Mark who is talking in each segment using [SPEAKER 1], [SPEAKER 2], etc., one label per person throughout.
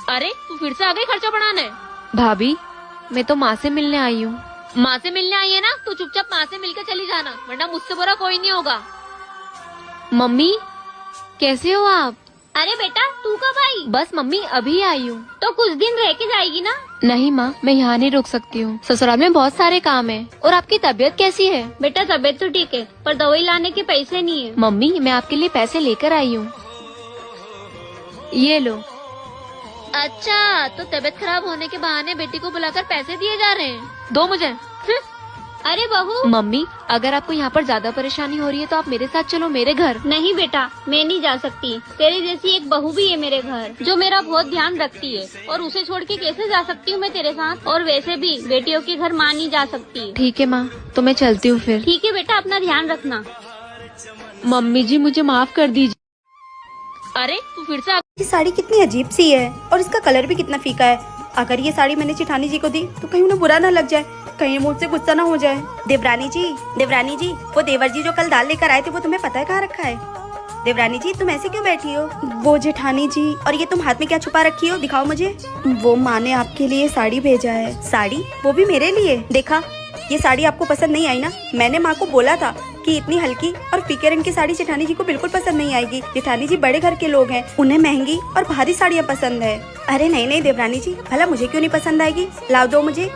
[SPEAKER 1] अरे तू फिर से आ गई खर्चा बढ़ाने।
[SPEAKER 2] भाभी मैं तो माँ से मिलने आई हूँ।
[SPEAKER 1] माँ से मिलने आई है ना, तू चुपचाप माँ से मिलकर चली जाना, वरना मुझसे बुरा कोई नहीं होगा।
[SPEAKER 2] मम्मी कैसे हो आप?
[SPEAKER 1] अरे बेटा तू कब आई?
[SPEAKER 2] बस मम्मी अभी आई हूँ।
[SPEAKER 1] तो कुछ दिन रह के जाएगी ना?
[SPEAKER 2] नहीं माँ, मैं यहाँ नहीं रुक सकती हूँ, ससुराल में बहुत सारे काम है। और आपकी तबीयत कैसी है?
[SPEAKER 1] बेटा तबीयत तो ठीक है, पर दवाई लाने के पैसे नहीं है।
[SPEAKER 2] मम्मी मैं आपके लिए पैसे लेकर आई हूँ, ये लो।
[SPEAKER 1] अच्छा तो तबीयत खराब होने के बहाने बेटी को बुलाकर पैसे दिए जा रहे हैं।
[SPEAKER 2] दो मुझे।
[SPEAKER 1] अरे बहू।
[SPEAKER 2] मम्मी अगर आपको यहाँ पर ज्यादा परेशानी हो रही है तो आप मेरे साथ चलो मेरे घर।
[SPEAKER 1] नहीं बेटा मैं नहीं जा सकती, तेरे जैसी एक बहू भी है मेरे घर जो मेरा बहुत ध्यान रखती है, और उसे छोड़ के कैसे जा सकती हूँ मैं तेरे साथ? और वैसे भी बेटियों के घर माँ नहीं जा सकती।
[SPEAKER 2] ठीक है माँ, तो मैं चलती हूँ फिर।
[SPEAKER 1] ठीक है बेटा, अपना ध्यान रखना।
[SPEAKER 2] मम्मी जी मुझे माफ कर दीजिए।
[SPEAKER 1] अरे तू फिर से
[SPEAKER 3] ये साड़ी कितनी अजीब सी है और इसका कलर भी कितना फीका है। अगर ये साड़ी मैंने जेठानी जी को दी तो कहीं उन्हें बुरा ना लग जाए, कहीं मुझसे गुस्सा ना हो जाए। देवरानी जी, वो देवर जी जो कल दाल लेकर आए थे वो तुम्हें पता है कहाँ रखा है? देवरानी जी तुम ऐसे क्यों बैठी हो? वो जेठानी जी, और ये तुम हाथ में क्या छुपा रखी हो, दिखाओ मुझे। वो माँ ने आपके लिए साड़ी भेजा है। साड़ी? वो भी मेरे लिए? देखा ये साड़ी आपको पसंद नहीं आई ना? मैंने माँ को बोला था कि इतनी हल्की और फीके रंग की साड़ी जेठानी जी को बिल्कुल पसंद नहीं आएगी। जेठानी जी बड़े घर के लोग हैं, उन्हें महंगी और भारी साड़ियाँ पसंद है। अरे नहीं देवरानी जी, भला मुझे क्यों नहीं पसंद आएगी? लाओ दो मुझे।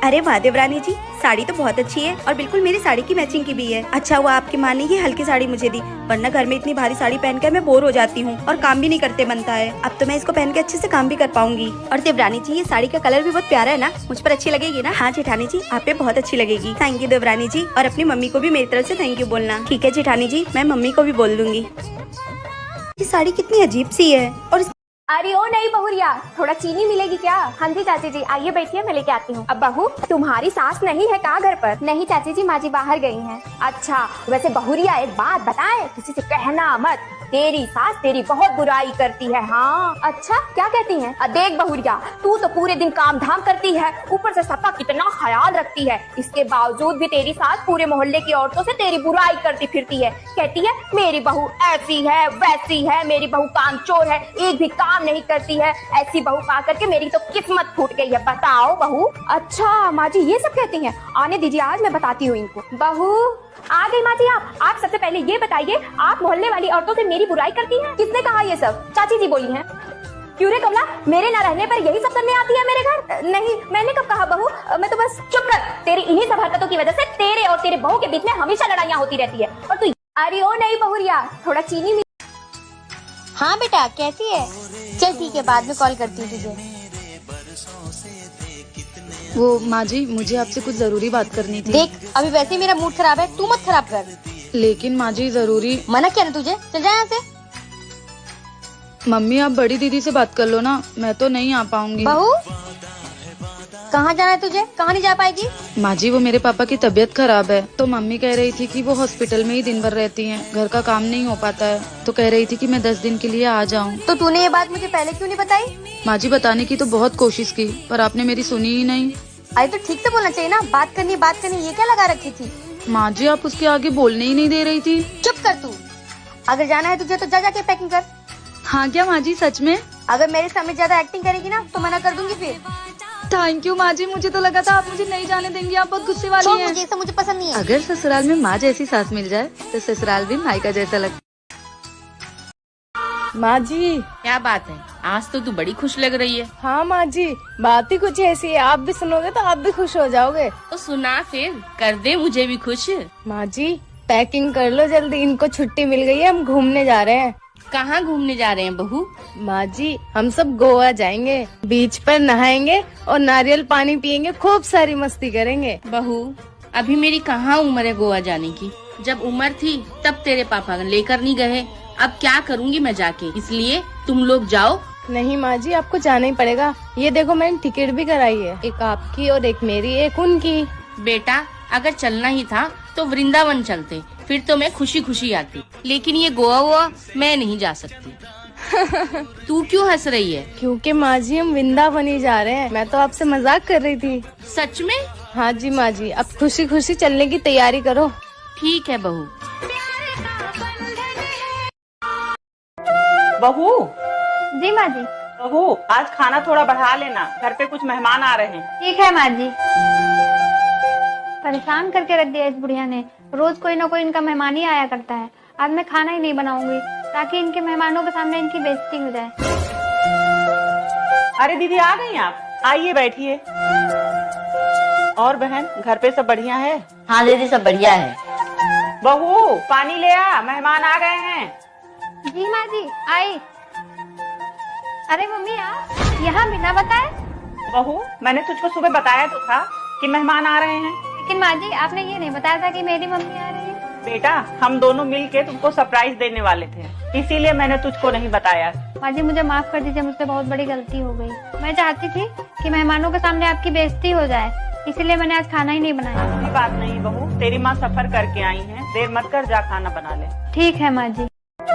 [SPEAKER 3] अरे वाह देवरानी जी, साड़ी तो बहुत अच्छी है और बिल्कुल मेरी साड़ी की मैचिंग की भी है। अच्छा हुआ आपकी माँ ने ये हल्की साड़ी मुझे दी, वरना घर में इतनी भारी साड़ी पहनकर मैं बोर हो जाती हूँ और काम भी नहीं करते बनता है। अब तो मैं इसको पहन के अच्छे से काम भी कर पाऊंगी। और देवरानी जी ये साड़ी का कलर भी बहुत प्यारा है ना, मुझ पर अच्छी लगेगी ना? हाँ जेठानी जी आप पे बहुत अच्छी लगेगी। थैंक यू देवरानी जी, और अपनी मम्मी को भी मेरी तरफ से थैंक यू बोलना। ठीक है जेठानी जी, मैं मम्मी को भी बोल दूंगी। ये साड़ी कितनी अजीब सी है। और
[SPEAKER 4] अरे ओ नहीं बहुरिया, थोड़ा चीनी मिलेगी क्या? हाँ जी चाची जी, आइए बैठिए, मैं लेके आती हूँ। अब बहू तुम्हारी सास नहीं है क्या घर पर? नहीं चाची जी, माँ जी बाहर गई हैं। अच्छा वैसे बहुरिया एक बात बताए, किसी से कहना मत, तेरी सास तेरी बहुत बुराई करती है। हाँ अच्छा क्या कहती हैं? देख बहुरिया, तू तो पूरे दिन काम धाम करती है, ऊपर से सबका कितना ख्याल रखती है, इसके बावजूद भी तेरी सास पूरे मोहल्ले की औरतों से तेरी बुराई करती फिरती है। कहती है मेरी बहू ऐसी है वैसी है, मेरी बहू कामचोर है, एक भी काम नहीं करती है। ऐसी बहू पा करके मेरी तो किस्मत फूट गई है। बताओ बहू। अच्छा माँ जी ये सब कहती हैं? आने दीजिए आज मैं बताती हूँ इनको। बहू आ गई माँ जी। आप सबसे पहले ये बताइए, आप मोहल्ले वाली औरतों से मेरी बुराई करती हैं? किसने कहा ये सब? चाची जी बोली हैं। क्यों रे कमला, मेरे न रहने पर यही सब करने आती है मेरे घर? नहीं मैंने कब कहा बहू, मैं तो बस। चुप कर, तेरी इन्हीं सब हरकतों की वजह से तेरे और तेरे बहू के बीच में हमेशा लड़ाइयाँ होती रहती है। और तू अरे ओ नहीं बहुरिया, थोड़ा चीनी।
[SPEAKER 5] हाँ बेटा कैसी है? चल ठीक है, बाद में कॉल करती हूँ तुझे।
[SPEAKER 6] वो माँ जी मुझे आपसे कुछ जरूरी बात करनी थी।
[SPEAKER 5] देख अभी वैसे ही मेरा मूड खराब है, तू मत खराब कर।
[SPEAKER 6] लेकिन माँ जी जरूरी।
[SPEAKER 5] मना किया ना तुझे, चल जा यहाँ से।
[SPEAKER 6] मम्मी आप बड़ी दीदी से बात कर लो ना, मैं तो नहीं आ पाऊंगी।
[SPEAKER 5] बहू कहाँ जाना है तुझे? कहाँ नहीं जा पाएगी?
[SPEAKER 6] माँ जी वो मेरे पापा की तबीयत खराब है, तो मम्मी कह रही थी कि वो हॉस्पिटल में ही दिन भर रहती हैं, घर का काम नहीं हो पाता है, तो कह रही थी कि मैं 10 दिन के लिए आ जाऊँ।
[SPEAKER 5] तो तूने ये बात मुझे पहले क्यों नहीं बताई?
[SPEAKER 6] माँ जी बताने की तो बहुत कोशिश की, पर आपने मेरी सुनी ही नहीं।
[SPEAKER 5] अरे तो ठीक से बोलना चाहिए ना, बात करनी ये क्या लगा रखी थी?
[SPEAKER 6] माँ जी आप उसके आगे बोलने ही नहीं दे रही थी।
[SPEAKER 5] चुप कर तू, अगर जाना है तुझे तो जा जाके पैकिंग कर।
[SPEAKER 6] हाँ क्या माँ जी सच में?
[SPEAKER 5] अगर मेरे सामने ज्यादा एक्टिंग करेगी ना तो मना कर दूंगी फिर।
[SPEAKER 6] थैंक यू माँ जी, मुझे तो लगा था आप मुझे नहीं जाने देंगी, आप बहुत गुस्से वाली हैं।
[SPEAKER 5] मुझे ये सब मुझे पसंद नहीं है।
[SPEAKER 6] अगर ससुराल में माँ जैसी सास मिल जाए तो ससुराल भी मायका जैसा लगता।
[SPEAKER 7] माँ जी
[SPEAKER 8] क्या बात है, आज तो तू बड़ी खुश लग रही है।
[SPEAKER 7] हाँ माँ जी, बात ही कुछ ऐसी है, आप भी सुनोगे तो आप भी खुश हो जाओगे।
[SPEAKER 8] तो सुना फिर, कर दे मुझे भी खुश।
[SPEAKER 7] माँ जी पैकिंग कर लो जल्दी, इनको छुट्टी मिल गई है, हम घूमने जा रहे हैं।
[SPEAKER 8] कहाँ घूमने जा रहे हैं बहू?
[SPEAKER 7] माँ जी हम सब गोवा जाएंगे, बीच पर नहाएंगे और नारियल पानी पियेंगे, खूब सारी मस्ती करेंगे।
[SPEAKER 8] बहू अभी मेरी कहाँ उम्र है गोवा जाने की, जब उम्र थी तब तेरे पापा लेकर नहीं गए, अब क्या करूँगी मैं जाके, इसलिए तुम लोग जाओ।
[SPEAKER 7] नहीं माँ जी आपको जाना ही पड़ेगा, ये देखो मैंने टिकट भी कराई है, एक आपकी और एक मेरी, एक उनकी।
[SPEAKER 8] बेटा अगर चलना ही था तो वृंदावन चलते, फिर तो मैं खुशी खुशी आती, लेकिन ये गोवा हुआ मैं नहीं जा सकती। तू क्यों हंस रही है?
[SPEAKER 7] क्योंकि माँ जी हम वृंदावन ही जा रहे हैं, मैं तो आपसे मजाक कर रही थी।
[SPEAKER 8] सच में?
[SPEAKER 7] हाँ जी माँ जी, अब खुशी खुशी चलने की तैयारी करो।
[SPEAKER 8] ठीक है बहू।
[SPEAKER 9] बहू
[SPEAKER 1] जी माँ जी।
[SPEAKER 9] बहू, आज खाना थोड़ा बढ़ा लेना, घर पे कुछ मेहमान आ रहे हैं।
[SPEAKER 1] ठीक है माँ जी। परेशान करके रख दिया इस बुढ़िया ने, रोज कोई ना कोई इनका मेहमान ही आया करता है। आज मैं खाना ही नहीं बनाऊंगी ताकि इनके मेहमानों के सामने इनकी बेइज्जती हो जाए।
[SPEAKER 9] अरे दीदी, आ गई आप? आइए बैठिए। और बहन, घर पे सब बढ़िया है?
[SPEAKER 8] हाँ दीदी, सब बढ़िया है।
[SPEAKER 9] बहू, पानी ले आ, मेहमान आ गए हैं।
[SPEAKER 1] जी माँ जी, आई। अरे मम्मी, आप यहाँ बिना बताए?
[SPEAKER 9] बहू, मैंने तुझको सुबह बताया तो था कि मेहमान आ रहे हैं।
[SPEAKER 1] लेकिन माँ जी, आपने ये नहीं बताया था कि मेरी मम्मी आ रही है।
[SPEAKER 9] बेटा, हम दोनों मिलके तुमको सरप्राइज देने वाले थे, इसीलिए मैंने तुझको नहीं बताया।
[SPEAKER 1] माँ जी, मुझे माफ कर दीजिए, मुझसे बहुत बड़ी गलती हो गई। मैं चाहती थी कि मेहमानों के सामने आपकी बेइज्जती हो जाए, इसीलिए मैंने आज खाना ही नहीं बनाया।
[SPEAKER 9] कोई बात नहीं बहू, तेरी माँ सफर करके आई है, देर मत कर, जा खाना बना ले।
[SPEAKER 1] ठीक है माँ जी।